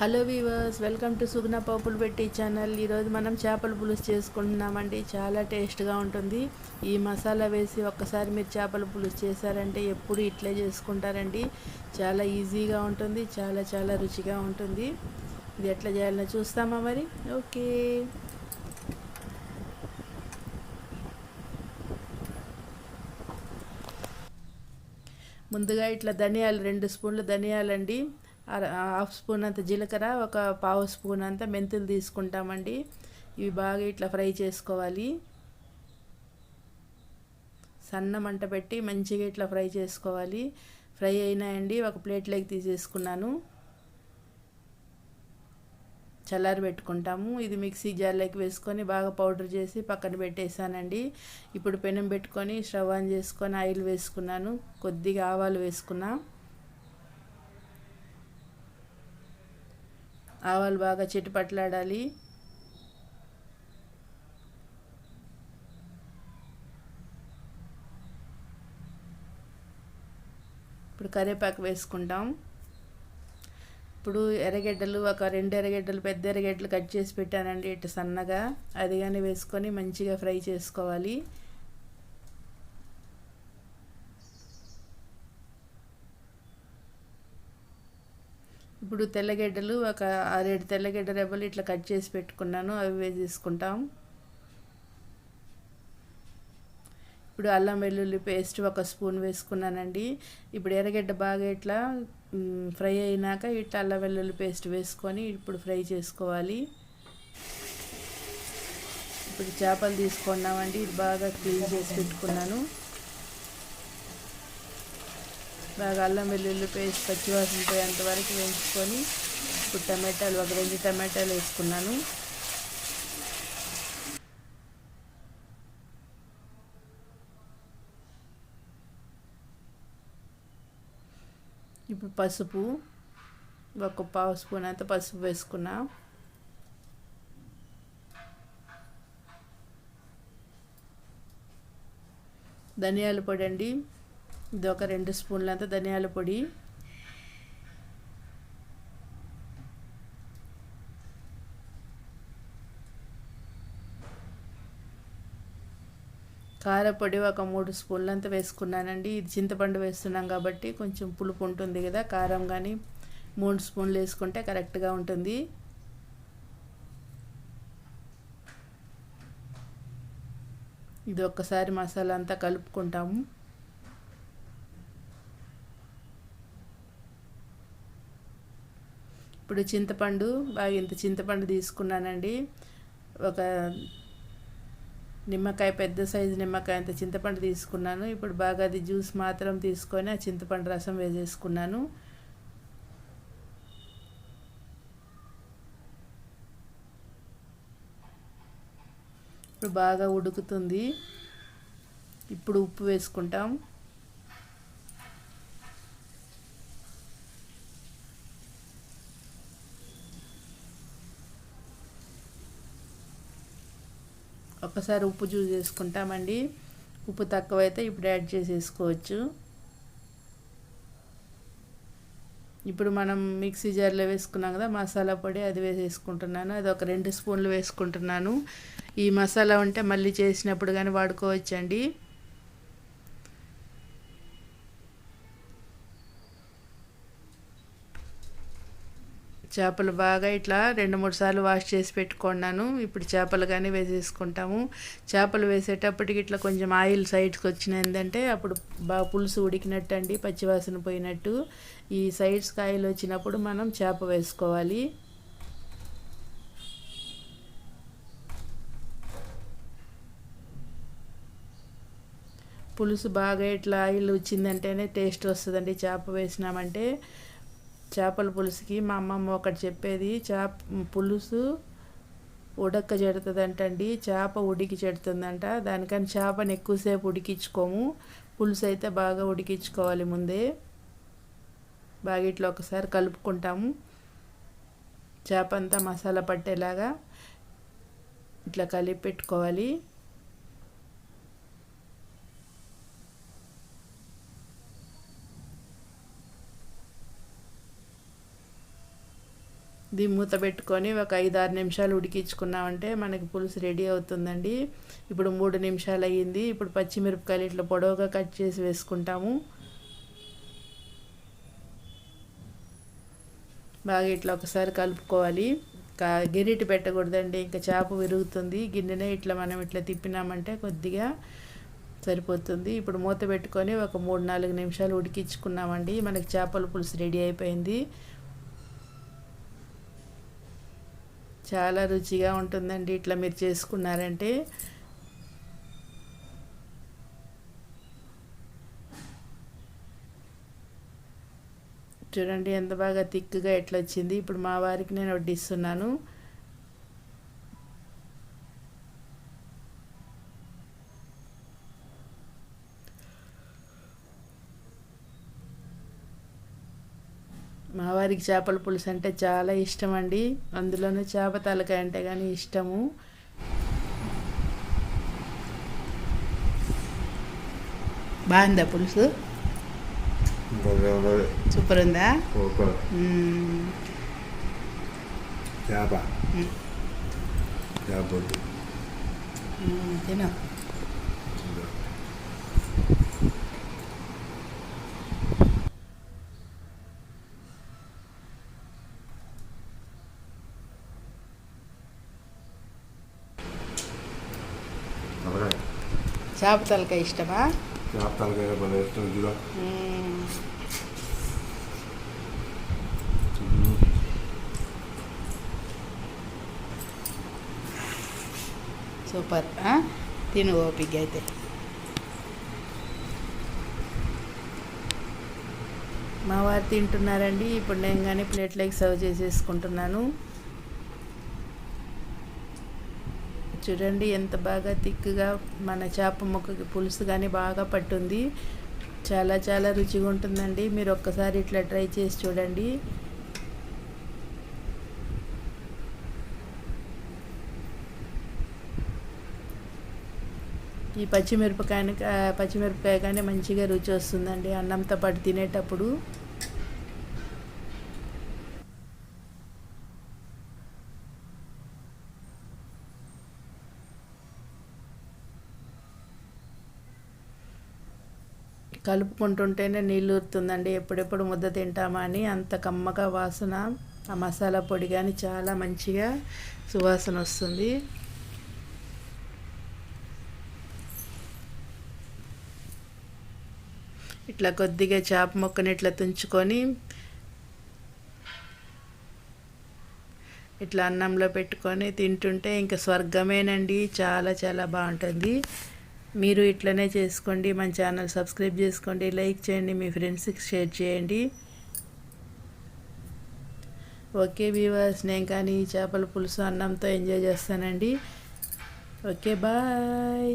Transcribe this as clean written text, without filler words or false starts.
Hello weavers, welcome to సుగుణ పప్పులు పెట్టి channel. ఈరోజు మనం చేపల పులుసు చేసుకుంటున్నామండి. చాలా టేస్ట్గా ఉంటుంది. ఈ మసాలా వేసి ఒక్కసారి మీరు చేపల పులుసు చేశారంటే ఎప్పుడు ఇట్లే చేసుకుంటారండి. చాలా ఈజీగా ఉంటుంది, చాలా చాలా రుచిగా ఉంటుంది. ఇది ఎట్లా చేయాలో చూస్తామా మరి? ఓకే. ముందుగా ఇట్లా ధనియాలు 2 స్పూన్లు ధనియాలండి, హాఫ్ స్పూన్ అంత జీలకర్ర, ఒక పావు స్పూన్ అంత మెంతులు తీసుకుంటామండి. ఇవి బాగా ఇట్లా ఫ్రై చేసుకోవాలి. సన్న మంట పెట్టి మంచిగా ఇట్లా ఫ్రై చేసుకోవాలి. ఫ్రై అయినాయండి, ఒక ప్లేట్లోకి తీసేసుకున్నాను. చల్లారి పెట్టుకుంటాము. ఇది మిక్సీ జార్లోకి వేసుకొని బాగా పౌడర్ చేసి పక్కన పెట్టేసానండి. ఇప్పుడు పెనం పెట్టుకొని స్టవ్ ఆన్ చేసుకొని ఆయిల్ వేసుకున్నాను. కొద్దిగా ఆవాలు వేసుకున్నా. ఆవాలు బాగా చిటపట్లాడాలి. ఇప్పుడు కరివేపాకు వేసుకుంటాం. ఇప్పుడు ఎర్రగడ్డలు, ఒక 2 ఎర్రగడ్డలు, పెద్ద ఎర్రగడ్డలు కట్ చేసి పెట్టానండి ఇటు సన్నగా. అది కానీ వేసుకొని మంచిగా ఫ్రై చేసుకోవాలి. ఇప్పుడు తెల్లగడ్డలు, ఒక 6-7 తెల్లగడ్డ రెబ్బలు ఇట్లా కట్ చేసి పెట్టుకున్నాను, అవి వేసేసుకుంటాం. ఇప్పుడు అల్లం వెల్లుల్లి పేస్ట్ 1 స్పూన్ వేసుకున్నానండి. ఇప్పుడు ఎర్రగడ్డ బాగా ఇట్లా ఫ్రై అయినాక ఇట్లా అల్లం వెల్లుల్లి పేస్ట్ వేసుకొని ఇప్పుడు ఫ్రై చేసుకోవాలి. ఇప్పుడు చేపలు తీసుకున్నామండి, ఇది బాగా క్లీన్ చేసి పెట్టుకున్నాను. బాగా అల్లం వెల్లుల్లి పేస్ట్ పచ్చివాసన పోయేంత వరకు వేయించుకొని ఇప్పుడు టమాటాలు, ఒక 2 టమాటాలు వేసుకున్నాను. ఇప్పుడు పసుపు, ఒక పావు స్పూన్ అంత పసుపు వేసుకున్నా. ధనియాల పొడి అండి, ఇది ఒక 2 స్పూన్లు అంత ధనియాల పొడి. కారపొడి ఒక 3 స్పూన్లు అంతా వేసుకున్నానండి. ఇది చింతపండు వేస్తున్నాం కాబట్టి కొంచెం పులుపు ఉంటుంది కదా, కారం కానీ 3 స్పూన్లు వేసుకుంటే కరెక్ట్గా ఉంటుంది. ఇది ఒక్కసారి మసాలా అంతా కలుపుకుంటాము. ఇప్పుడు చింతపండు, బాగా ఇంత చింతపండు తీసుకున్నానండి. ఒక నిమ్మకాయ, పెద్ద సైజు నిమ్మకాయ అంత చింతపండు తీసుకున్నాను. ఇప్పుడు బాగా అది జ్యూస్ మాత్రం తీసుకొని ఆ చింతపండు రసం వేసేసుకున్నాను. ఇప్పుడు బాగా ఉడుకుతుంది. ఇప్పుడు ఉప్పు వేసుకుంటాం. ఒకసారి ఉప్పు చూసి వేసుకుంటామండి. ఉప్పు తక్కువైతే ఇప్పుడు యాడ్ చేసేసుకోవచ్చు. ఇప్పుడు మనం మిక్సీ జార్లో వేసుకున్నాం కదా మసాలా పొడి, అది వేసేసుకుంటున్నాను. అది ఒక 2 స్పూన్లు వేసుకుంటున్నాను. ఈ మసాలా ఉంటే మళ్ళీ చేసినప్పుడు కానీ వాడుకోవచ్చండి. చేపలు బాగా ఇట్లా 2-3 సార్లు వాష్ చేసి పెట్టుకున్నాను. ఇప్పుడు చేపలు కానీ వేసేసుకుంటాము. చేపలు వేసేటప్పటికి ఇట్లా కొంచెం ఆయిల్ సైడ్స్కి వచ్చిందంటే అప్పుడు బాగా పులుసు ఉడికినట్టు అండి, పచ్చివాసన పోయినట్టు. ఈ సైడ్స్కి ఆయిల్ వచ్చినప్పుడు మనం చేప వేసుకోవాలి. పులుసు బాగా ఇట్లా ఆయిల్ వచ్చిందంటేనే టేస్ట్ వస్తుందండి. చేప వేసినామంటే చేపల పులుసుకి మా అమ్మమ్మ ఒకటి చెప్పేది, పులుసు ఉడక చెడుతుందంటండి, చేప ఉడికి చెడుతుందంట. దానికని చేపను ఎక్కువసేపు ఉడికించుకోము, పులుసు అయితే బాగా ఉడికించుకోవాలి ముందే. బాగా ఇట్లా ఒకసారి కలుపుకుంటాము. చేప అంతా మసాలా పట్టేలాగా ఇట్లా కలిపి పెట్టుకోవాలి. దీన్ని మూత పెట్టుకొని ఒక 5-6 నిమిషాలు ఉడికించుకున్నామంటే మనకి పులుసు రెడీ అవుతుందండి. ఇప్పుడు 3 నిమిషాలు అయ్యింది. ఇప్పుడు పచ్చిమిరపకాయలు ఇట్లా పొడవుగా కట్ చేసి వేసుకుంటాము. బాగా ఇట్లా ఒకసారి కలుపుకోవాలి. గిరిటి పెట్టకూడదండి, ఇంకా చేప విరుగుతుంది. గిన్నెనే ఇట్లా మనం ఇట్లా తిప్పినామంటే కొద్దిగా సరిపోతుంది. ఇప్పుడు మూత పెట్టుకొని ఒక 3-4 నిమిషాలు ఉడికించుకున్నామండి. మనకి చేపల పులుసు రెడీ అయిపోయింది. చాలా రుచిగా ఉంటుందండి ఇట్లా మీరు చేసుకున్నారంటే. చూడండి ఎంత బాగా థిక్గా ఎట్లా వచ్చింది. ఇప్పుడు మా వారికి నేను వడ్డిస్తున్నాను. మా వారికి చేపల పులుసు అంటే చాలా ఇష్టం అండి. అందులోనూ చేప తలకాయ అంటే కానీ ఇష్టము. బాగుందా పులుసు? సూపర్ ఉందా? తిను. చేప తలకాయ ఇష్టమా? చేప తలకాయ భలే ఇష్టం. ఇదిగో సూపర్. తిను ఓపిక అయితే. మా వారు తింటున్నారండి. ఇప్పుడు నేను కానీ ప్లేట్లోకి సర్వ్ చేసేసుకుంటున్నాను. చూడండి ఎంత బాగా థిక్గా మన చేప ముక్కకి పులుసు కానీ బాగా పట్టుంది. చాలా చాలా రుచిగా ఉంటుందండి. మీరు ఒక్కసారి ఇట్లా ట్రై చేసి చూడండి. ఈ పచ్చిమిరపకాయ కానీ మంచిగా రుచి వస్తుందండి అన్నంతో పాటు తినేటప్పుడు. కలుపుకుంటుంటేనే నీళ్ళు ఊరుతుందండి. ఎప్పుడెప్పుడు ముద్ద తింటామా అని అంత కమ్మగా వాసన. ఆ మసాలా పొడి కానీ చాలా మంచిగా సువాసన వస్తుంది. ఇట్లా కొద్దిగా చేప ముక్కని ఇట్లా తుంచుకొని ఇట్లా అన్నంలో పెట్టుకొని తింటుంటే ఇంకా స్వర్గమేనండి. చాలా చాలా బాగుంటుంది. మీరు ఇట్లనే చేసుకోండి. మన ఛానల్ సబ్స్క్రైబ్ చేసుకోండి, లైక్ చేయండి, మీ ఫ్రెండ్స్కి షేర్ చేయండి. ఓకే వ్యూవర్స్, నేను కానీ చేపల పులుసు అన్నంతో ఎంజాయ్ చేస్తానండి. Okay bye.